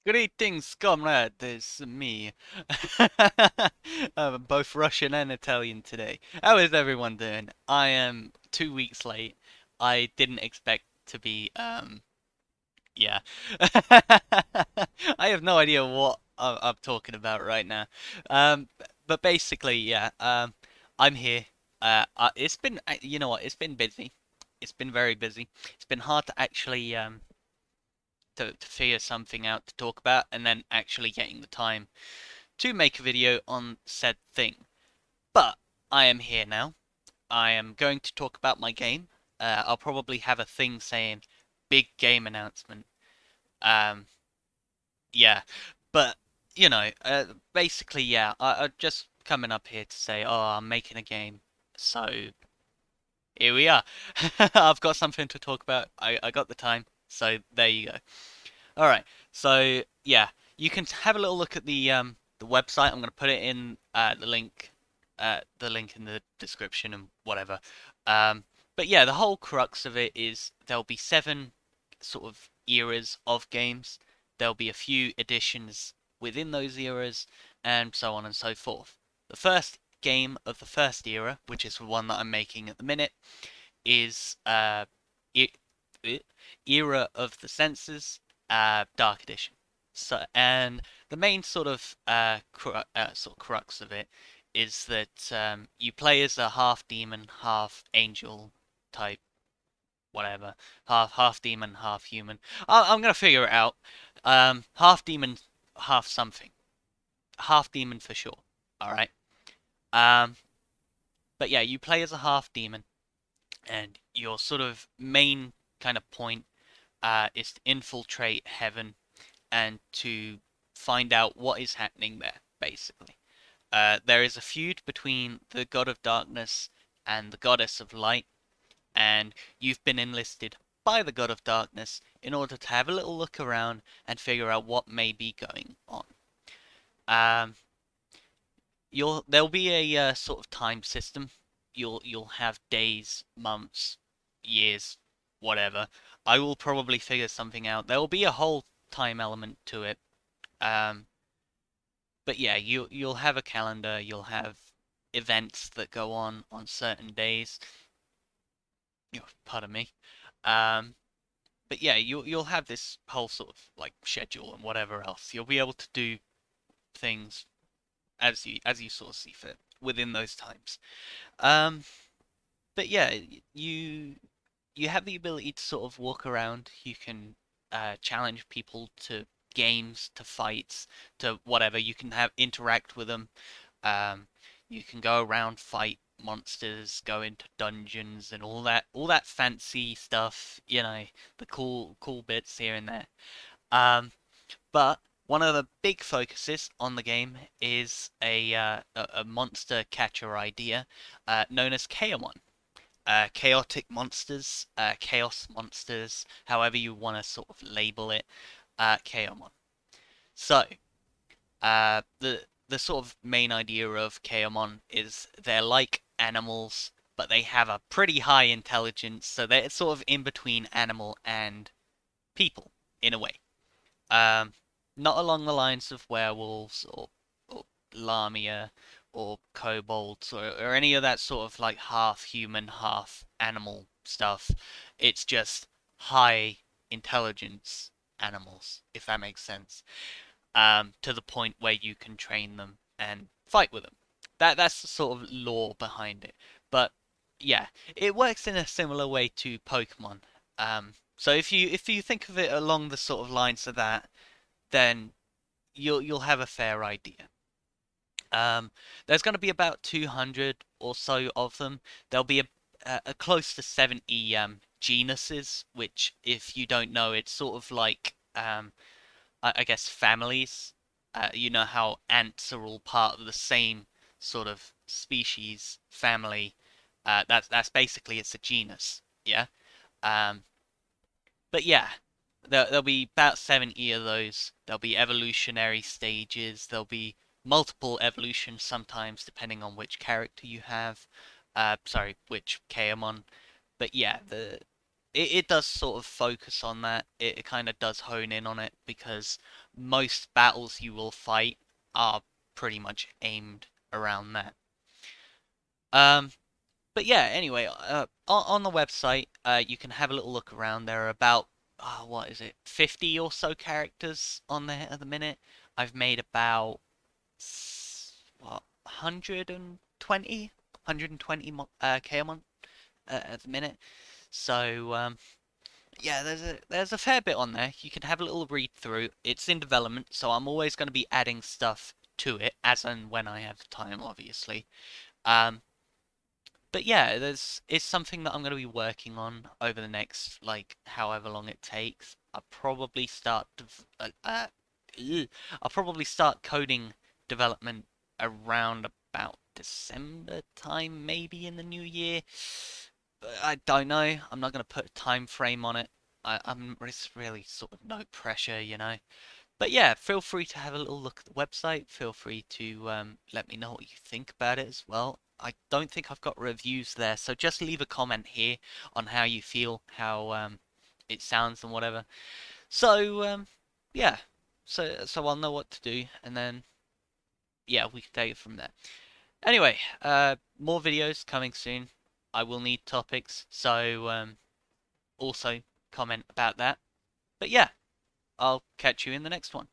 Greetings, comrade. It's me. Both Russian and Italian today. How is everyone doing? I am 2 weeks late. I didn't expect to be, yeah. I have no idea what I'm talking about right now. But basically, yeah, I'm here. It's been, you know what, it's been busy. It's been very busy. It's been hard to actually, to figure something out to talk about and then actually getting the time to make a video on said thing. But I am here now. I am going to talk about my game. I'll probably have a thing saying big game announcement. Um, yeah, but basically, yeah, I'm just coming up here to say, oh, I'm making a game. So here we are. I've got something to talk about. I got the time. So there you go. All right. So yeah, you can have a little look at the website. I'm gonna put it in the link in the description and whatever. Um, but yeah, the whole crux of it is there'll be seven sort of eras of games. There'll be a few editions within those eras, and so on and so forth. The first game of the first era, which is the one that I'm making at the minute, is e- e- Era of the Senses, Dark Edition. So, and the main sort of crux of it is that you play as a half demon, half angel type, whatever, half demon, half human. I'm gonna figure it out. Half demon, half something, half demon for sure. All right. Um, but yeah, you play as a half demon, and your sort of main kind of point is to infiltrate heaven and to find out what is happening there, basically. There is a feud between the god of darkness and the goddess of light, and you've been enlisted by the god of darkness in order to have a little look around and figure out what may be going on. Um, there'll be a sort of time system. You'll have days, months, years, whatever. I will probably figure something out. There will be a whole time element to it. Um, but yeah, you'll have a calendar. You'll have events that go on certain days. Pardon me. Um, but yeah, you'll have this whole sort of like schedule and whatever else. You'll be able to do things as you sort of see fit within those times. Um, but yeah, you you have the ability to sort of walk around. You can challenge people to games, to fights, to whatever. You can have interact with them. Um, you can go around, fight monsters, go into dungeons, and all that fancy stuff. The cool bits here and there. Um, but one of the big focuses on the game is a monster catcher idea known as Chaomon. Chaotic monsters, chaos monsters, however you want to sort of label it, Chaomon. So, the sort of main idea of Chaomon is they're like animals, but they have a pretty high intelligence, so they're sort of in between animal and people in a way. Um, Not along the lines of werewolves or Lamia or kobolds or any of that sort of like half human, half animal stuff. It's just high intelligence animals, if that makes sense. To the point where you can train them and fight with them. That's the sort of lore behind it. But yeah, it works in a similar way to Pokemon. So if you think of it along the sort of lines of that, then you'll have a fair idea. Um, there's going to be about 200 or so of them. There'll be a close to 70 genuses, which, if you don't know, it's sort of like I guess families. You know how ants are all part of the same sort of species family. That's basically it's a genus. Yeah. Um, but yeah, there'll be about 70 of those. There'll be evolutionary stages. There'll be multiple evolutions sometimes, depending on which character you have. Sorry, which Kaemon. But yeah, it does sort of focus on that. It kind of does hone in on it because most battles you will fight are pretty much aimed around that. Um, but yeah, anyway, on the website, you can have a little look around. There are about, what is it, 50 or so characters on there at the minute. I've made about, what, 120? 120 K a month at the minute. So, yeah, there's a fair bit on there. You can have a little read through. It's in development, so I'm always going to be adding stuff to it, as and when I have time, obviously. Um, but yeah, there's it's something that I'm going to be working on over the next like however long it takes. I'll probably start coding development around about December time, maybe in the new year. But I don't know. I'm not going to put a time frame on it. It's really sort of no pressure, you know. But yeah, feel free to have a little look at the website. Feel free to let me know what you think about it as well. I don't think I've got reviews there, so just leave a comment here on how you feel, how it sounds and whatever. So yeah, so I'll know what to do, and then yeah, we can take it from there. Anyway, more videos coming soon. I will need topics, so also comment about that. But yeah, I'll catch you in the next one.